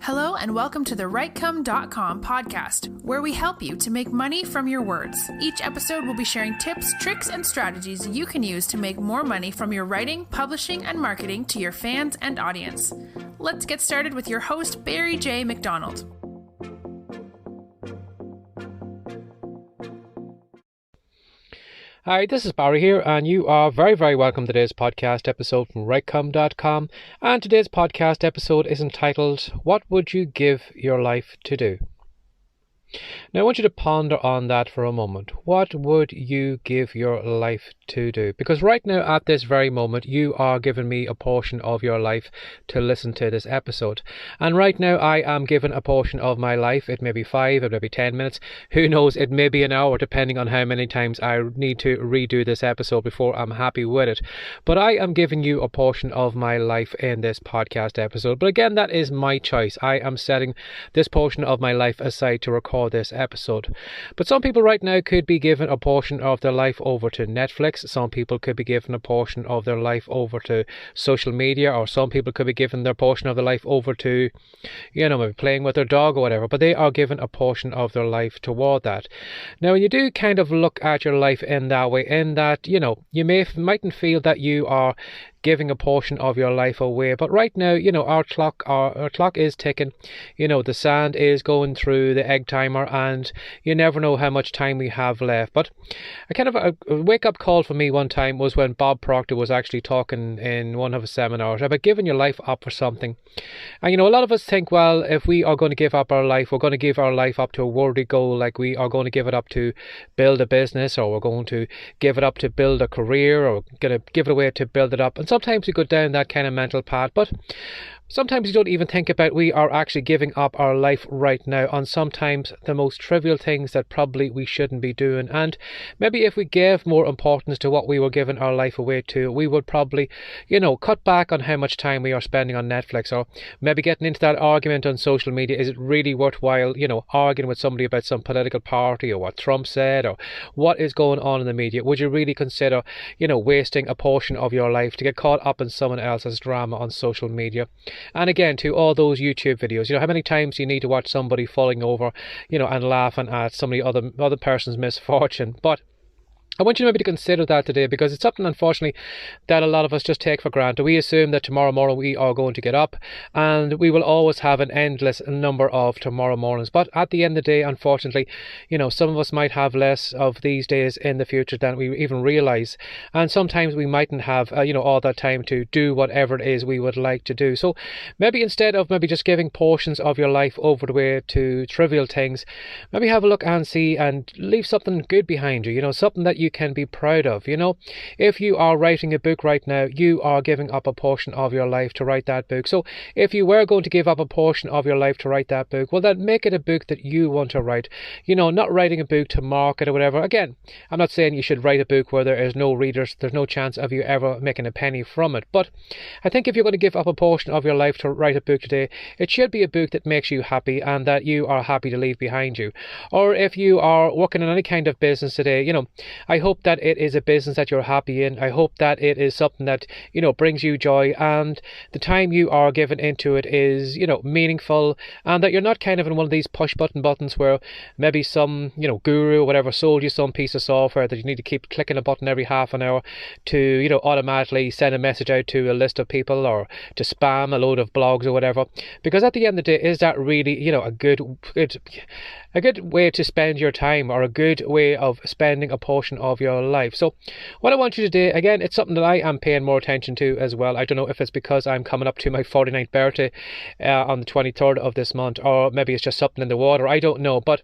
Hello and welcome to the WriteCome.com podcast, where we help you to make money from your words. Each episode will be sharing tips, tricks, and strategies you can use to make more money from your writing, publishing, and marketing to your fans and audience. Let's get started with your host, Barry J. McDonald. Hi, this is Barry here, and you are very, very welcome to today's podcast episode from WriteCome.com. And today's podcast episode is entitled, What Would You Give Your Life to Do? Now, I want you to ponder on that for a moment. What would you give your life to do? Because right now, at this very moment, you are giving me a portion of your life to listen to this episode. And right now, I am given a portion of my life. It may be 5, it may be 10 minutes. Who knows? It may be an hour, depending on how many times I need to redo this episode before I'm happy with it. But I am giving you a portion of my life in this podcast episode. But again, that is my choice. I am setting this portion of my life aside to record this episode. But some people right now could be given a portion of their life over to Netflix. Some people could be given a portion of their life over to social media, or some people could be given their portion of their life over to, maybe playing with their dog or whatever, but they are given a portion of their life toward that. Now, when you do kind of look at your life in that way, in that, you mightn't feel that you are giving a portion of your life away, but right now, our clock is ticking. The sand is going through the egg timer, and you never know how much time we have left. But a wake-up call for me one time was when Bob Proctor was actually talking in one of his seminars about giving your life up for something. And a lot of us think, well, if we are going to give up our life, we're going to give our life up to a worthy goal, like we are going to give it up to build a business, or we're going to give it up to build a career, or going to give it away to build it up. And sometimes we go down that kind of mental path, but sometimes you don't even think about we are actually giving up our life right now on sometimes the most trivial things that probably we shouldn't be doing. And maybe if we gave more importance to what we were giving our life away to, we would probably, cut back on how much time we are spending on Netflix, or maybe getting into that argument on social media. Is it really worthwhile, arguing with somebody about some political party, or what Trump said, or what is going on in the media? Would you really consider, wasting a portion of your life to get caught up in someone else's drama on social media? And again, to all those YouTube videos, how many times do you need to watch somebody falling over, and laughing at somebody other person's misfortune? But I want you maybe to consider that today, because it's something, unfortunately, that a lot of us just take for granted. We assume that tomorrow morning we are going to get up, and we will always have an endless number of tomorrow mornings. But at the end of the day, unfortunately, some of us might have less of these days in the future than we even realise. And sometimes we mightn't have, all that time to do whatever it is we would like to do. So maybe instead of maybe just giving portions of your life over the way to trivial things, maybe have a look and see and leave something good behind you, something that you can be proud of. If you are writing a book right now, you are giving up a portion of your life to write that book. So if you were going to give up a portion of your life to write that book, well, then make it a book that you want to write. Not writing a book to market or whatever. Again, I'm not saying you should write a book where there is no readers, there's no chance of you ever making a penny from it. But I think if you're going to give up a portion of your life to write a book today, it should be a book that makes you happy and that you are happy to leave behind you. Or if you are working in any kind of business today, I hope that it is a business that you're happy in. I hope that it is something that, brings you joy, and the time you are given into it is, meaningful, and that you're not kind of in one of these push buttons where maybe some, guru or whatever sold you some piece of software that you need to keep clicking a button every half an hour to, automatically send a message out to a list of people, or to spam a load of blogs or whatever. Because at the end of the day, is that really, a good way to spend your time, or a good way of spending a portion of your life? So what I want you to do, again, it's something that I am paying more attention to as well. I don't know if it's because I'm coming up to my 49th birthday on the 23rd of this month, or maybe it's just something in the water. I don't know, but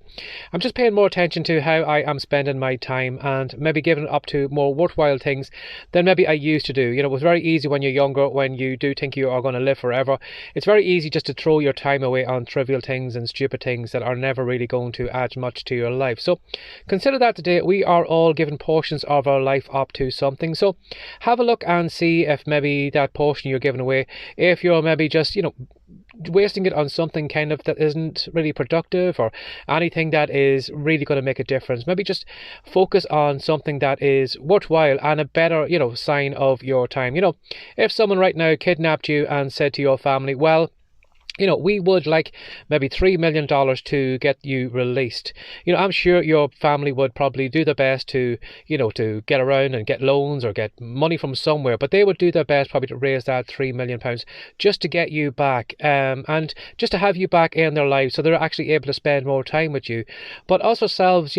I'm just paying more attention to how I am spending my time, and maybe giving it up to more worthwhile things than maybe I used to do. It was very easy when you're younger, when you do think you are going to live forever. It's very easy just to throw your time away on trivial things and stupid things that are never really going to add much to your life. So consider that today. We are all given portions of our life up to something. So have a look and see if maybe that portion you're giving away, if you're maybe just, wasting it on something kind of that isn't really productive, or anything that is really going to make a difference. Maybe just focus on something that is worthwhile and a better, sign of your time. If someone right now kidnapped you and said to your family, well, we would like maybe $3 million to get you released. I'm sure your family would probably do their best to get around and get loans or get money from somewhere, but they would do their best probably to raise that £3 million just to get you back, and just to have you back in their lives so they're actually able to spend more time with you. But us ourselves,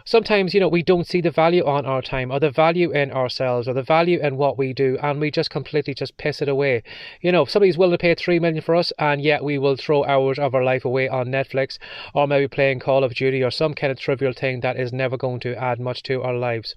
sometimes, we don't see the value on our time or the value in ourselves or the value in what we do, and we just completely just piss it away. If somebody's willing to pay $3 million for us, and yet we will throw hours of our life away on Netflix or maybe playing Call of Duty or some kind of trivial thing that is never going to add much to our lives.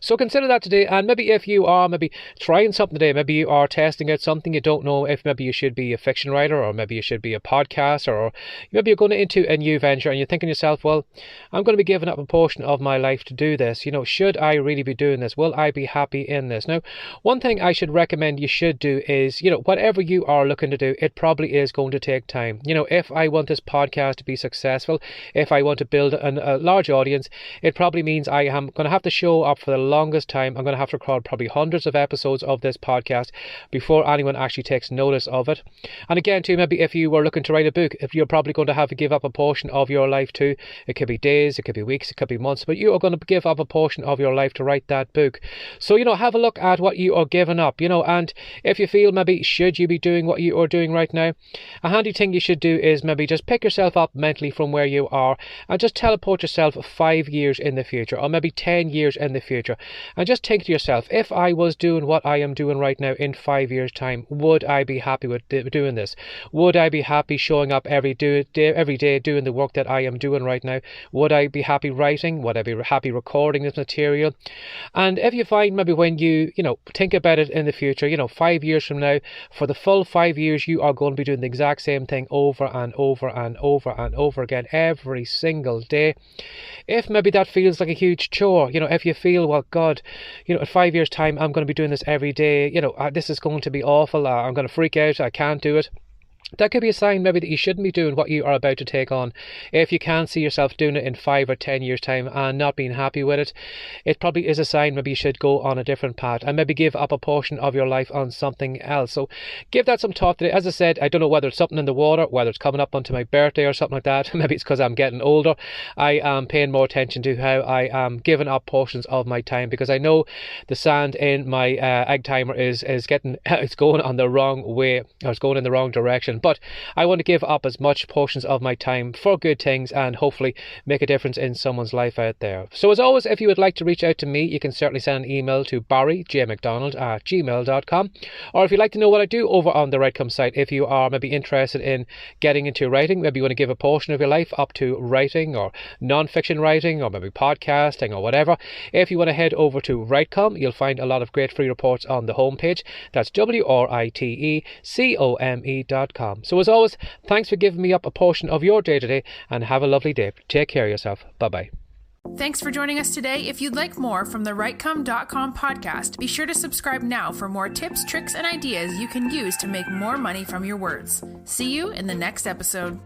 So consider that today, and maybe if you are maybe trying something today, maybe you are testing out something, you don't know if maybe you should be a fiction writer or maybe you should be a podcaster, or maybe you're going into a new venture and you're thinking to yourself, well, I'm going to be giving up a portion of my life to do this. Should I really be doing this? Will I be happy in this? Now, one thing I should recommend you should do is, whatever you are looking to do, it probably is going to take time. If I want this podcast to be successful, if I want to build a large audience, it probably means I am going to have to show up for the longest time. I'm going to have to record probably hundreds of episodes of this podcast before anyone actually takes notice of it. And again, too, maybe if you were looking to write a book, if you're probably going to have to give up a portion of your life too. It could be days, it could be weeks, it could be months, but you are going to give up a portion of your life to write that book. So, have a look at what you are giving up, and if you feel maybe should you be doing what you are doing right now, a handy thing you should do is maybe just pick yourself up mentally from where you are and just teleport yourself 5 years in the future, or maybe 10 years in the future, and just think to yourself, if I was doing what I am doing right now in 5 years time, would I be happy with doing this? Would I be happy showing up every day doing the work that I am doing right now? Would I be happy writing? Would I be happy recording this material? And if you find maybe when you think about it in the future, 5 years from now, for the full 5 years you are going to be doing the exact same thing over and over and over and over again every single day. If maybe that feels like a huge chore, if you feel, well, God, in 5 years time I'm going to be doing this every day, this is going to be awful, I'm going to freak out, I can't do it. That could be a sign maybe that you shouldn't be doing what you are about to take on. If you can see yourself doing it in 5 or 10 years time and not being happy with it, it probably is a sign maybe you should go on a different path and maybe give up a portion of your life on something else. So give that some thought today. As I said, I don't know whether it's something in the water, whether it's coming up onto my birthday or something like that. Maybe it's because I'm getting older. I am paying more attention to how I am giving up portions of my time, because I know the sand in my egg timer is getting, it's going on the wrong way, or it's going in the wrong direction. But I want to give up as much portions of my time for good things and hopefully make a difference in someone's life out there. So as always, if you would like to reach out to me, you can certainly send an email to barryjmcdonald@gmail.com. Or if you'd like to know what I do over on the Writecome site, if you are maybe interested in getting into writing, maybe you want to give a portion of your life up to writing or non-fiction writing or maybe podcasting or whatever, if you want to head over to Writecome, you'll find a lot of great free reports on the homepage. That's WRITECOME.com. So as always, thanks for giving me up a portion of your day today, and have a lovely day. Take care of yourself. Bye-bye. Thanks for joining us today. If you'd like more from the Writecome.com podcast, be sure to subscribe now for more tips, tricks, and ideas you can use to make more money from your words. See you in the next episode.